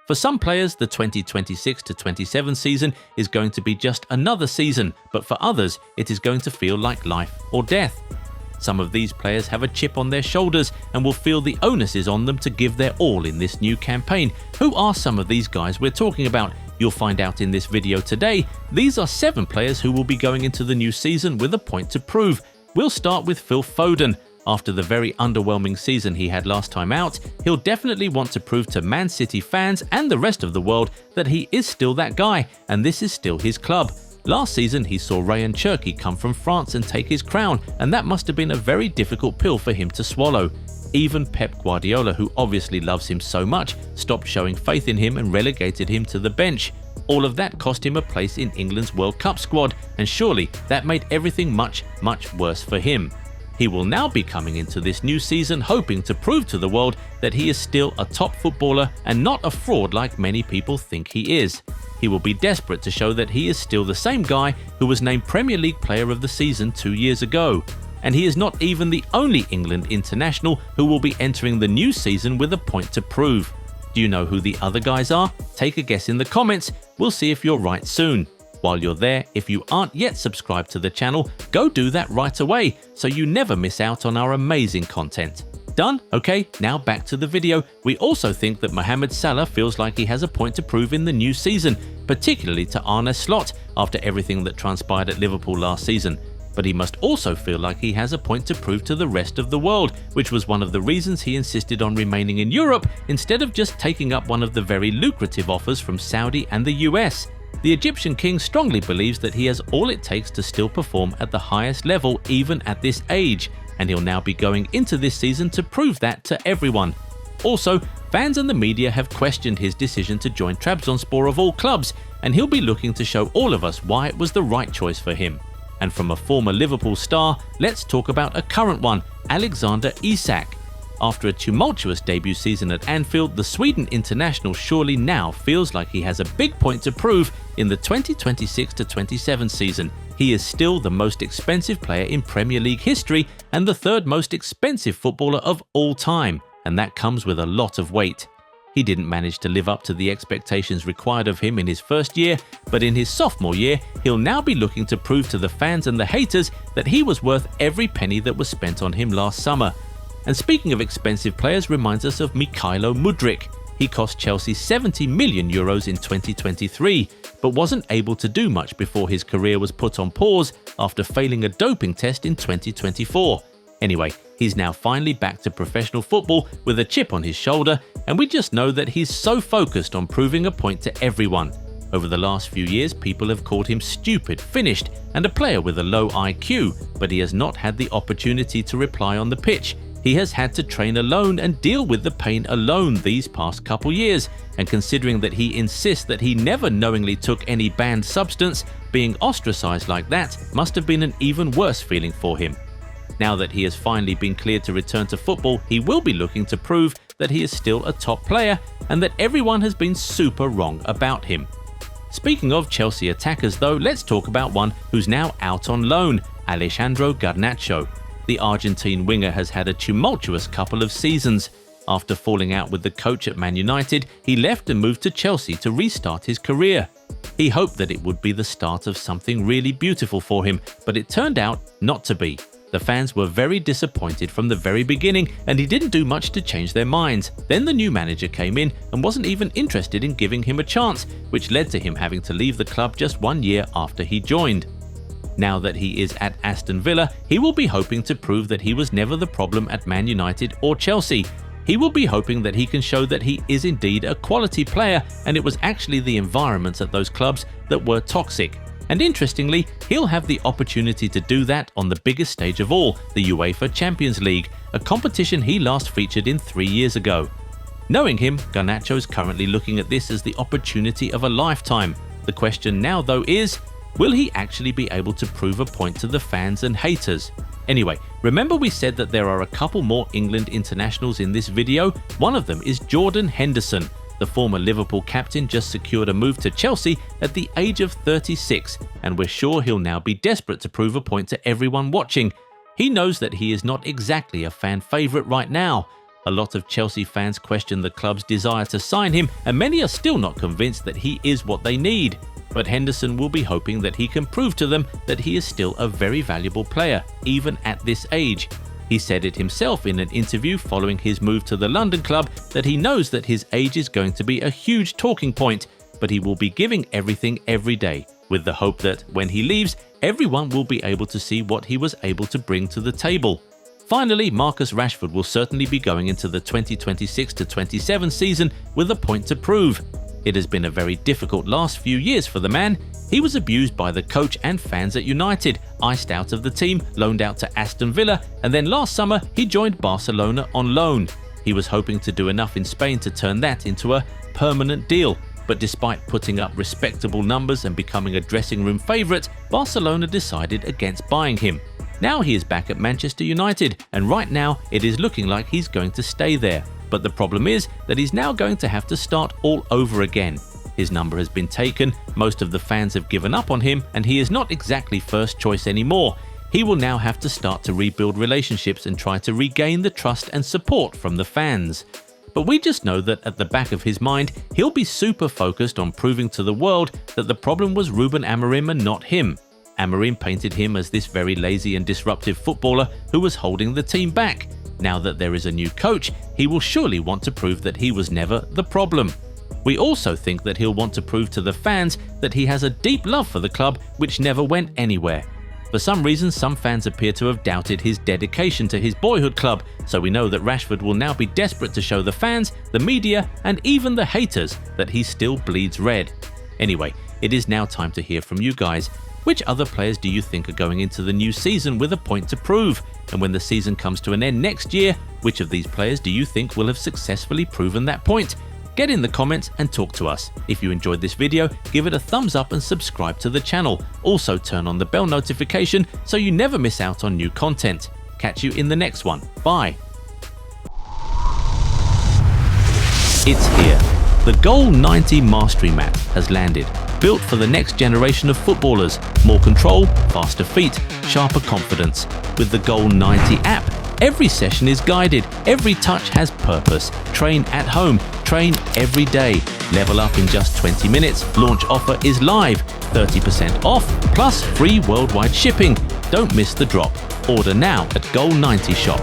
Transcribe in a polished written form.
For some players, the 2026-27 season is going to be just another season, but for others, it is going to feel like life or death. Some of these players have a chip on their shoulders and will feel the onus is on them to give their all in this new campaign. Who are some of these guys we're talking about? You'll find out in this video today. These are 7 players who will be going into the new season with a point to prove. We'll start with Phil Foden. After the very underwhelming season he had last time out, he'll definitely want to prove to Man City fans and the rest of the world that he is still that guy, and this is still his club. Last season, he saw Rayan Cherki come from France and take his crown, and that must have been a very difficult pill for him to swallow. Even Pep Guardiola, who obviously loves him so much, stopped showing faith in him and relegated him to the bench. All of that cost him a place in England's World Cup squad, and surely that made everything much worse for him. He will now be coming into this new season hoping to prove to the world that he is still a top footballer and not a fraud like many people think he is. He will be desperate to show that he is still the same guy who was named Premier League Player of the Season 2 years ago. And he is not even the only England international who will be entering the new season with a point to prove. Do you know who the other guys are? Take a guess in the comments. We'll see if you're right soon. While you're there, if you aren't yet subscribed to the channel, go do that right away so you never miss out on our amazing content. Done? Okay, now back to the video. We also think that Mohamed Salah feels like he has a point to prove in the new season, particularly to Arne Slot after everything that transpired at Liverpool last season. But he must also feel like he has a point to prove to the rest of the world, which was one of the reasons he insisted on remaining in Europe instead of just taking up one of the very lucrative offers from Saudi and the US. The Egyptian king strongly believes that he has all it takes to still perform at the highest level even at this age, and he'll now be going into this season to prove that to everyone. Also, fans and the media have questioned his decision to join Trabzonspor of all clubs, and he'll be looking to show all of us why it was the right choice for him. And from a former Liverpool star, let's talk about a current one, Alexander Isak. After a tumultuous debut season at Anfield, the Sweden international surely now feels like he has a big point to prove in the 2026-27 season. He is still the most expensive player in Premier League history and the 3rd most expensive footballer of all time, and that comes with a lot of weight. He didn't manage to live up to the expectations required of him in his first year, but in his sophomore year, he'll now be looking to prove to the fans and the haters that he was worth every penny that was spent on him last summer. And speaking of expensive players reminds us of Mykhailo Mudryk. He cost Chelsea €70 million in 2023, but wasn't able to do much before his career was put on pause after failing a doping test in 2024. Anyway, he's now finally back to professional football with a chip on his shoulder, and we just know that he's so focused on proving a point to everyone. Over the last few years, people have called him stupid, finished, and a player with a low IQ, but he has not had the opportunity to reply on the pitch. He has had to train alone and deal with the pain alone these past couple years, and considering that he insists that he never knowingly took any banned substance, being ostracized like that must have been an even worse feeling for him. Now that he has finally been cleared to return to football, he will be looking to prove that he is still a top player and that everyone has been super wrong about him. Speaking of Chelsea attackers though, let's talk about one who's now out on loan, Alejandro Garnacho. The Argentine winger has had a tumultuous couple of seasons. After falling out with the coach at Man United, he left and moved to Chelsea to restart his career. He hoped that it would be the start of something really beautiful for him, but it turned out not to be. The fans were very disappointed from the very beginning, and he didn't do much to change their minds. Then the new manager came in and wasn't even interested in giving him a chance, which led to him having to leave the club just 1 year after he joined. Now that he is at Aston Villa, he will be hoping to prove that he was never the problem at Man United or Chelsea. He will be hoping that he can show that he is indeed a quality player and it was actually the environments at those clubs that were toxic. And interestingly, he'll have the opportunity to do that on the biggest stage of all, the UEFA Champions League, a competition he last featured in 3 years ago. Knowing him, Garnacho is currently looking at this as the opportunity of a lifetime. The question now though is, will he actually be able to prove a point to the fans and haters? Anyway, remember we said that there are a couple more England internationals in this video? One of them is Jordan Henderson. The former Liverpool captain just secured a move to Chelsea at the age of 36, and we're sure he'll now be desperate to prove a point to everyone watching. He knows that he is not exactly a fan favourite right now, A lot of Chelsea fans question the club's desire to sign him, and many are still not convinced that he is what they need. But Henderson will be hoping that he can prove to them that he is still a very valuable player, even at this age. He said it himself in an interview following his move to the London club that he knows that his age is going to be a huge talking point, but he will be giving everything every day, with the hope that when he leaves, everyone will be able to see what he was able to bring to the table. Finally, Marcus Rashford will certainly be going into the 2026-27 season with a point to prove. It has been a very difficult last few years for the man. He was abused by the coach and fans at United, iced out of the team, loaned out to Aston Villa, and then last summer he joined Barcelona on loan. He was hoping to do enough in Spain to turn that into a permanent deal. But despite putting up respectable numbers and becoming a dressing room favourite, Barcelona decided against buying him. Now he is back at Manchester United, and right now it is looking like he's going to stay there. But the problem is that he's now going to have to start all over again. His number has been taken, most of the fans have given up on him, and he is not exactly first choice anymore. He will now have to start to rebuild relationships and try to regain the trust and support from the fans. But we just know that at the back of his mind, he'll be super focused on proving to the world that the problem was Ruben Amorim and not him. Amorim painted him as this very lazy and disruptive footballer who was holding the team back. Now that there is a new coach, he will surely want to prove that he was never the problem. We also think that he'll want to prove to the fans that he has a deep love for the club which never went anywhere. For some reason, some fans appear to have doubted his dedication to his boyhood club, so we know that Rashford will now be desperate to show the fans, the media, and even the haters that he still bleeds red. Anyway, it is now time to hear from you guys. Which other players do you think are going into the new season with a point to prove? And when the season comes to an end next year, which of these players do you think will have successfully proven that point? Get in the comments and talk to us. If you enjoyed this video, give it a thumbs up and subscribe to the channel. Also turn on the bell notification so you never miss out on new content. Catch you in the next one. Bye. It's here. The Goal 90 Mastery Map has landed. Built for the next generation of footballers. More control, faster feet, sharper confidence. With the Goal 90 app, every session is guided, every touch has purpose. Train at home, train every day. Level up in just 20 minutes. Launch offer is live. 30% off, plus free worldwide shipping. Don't miss the drop. Order now at Goal 90 Shop.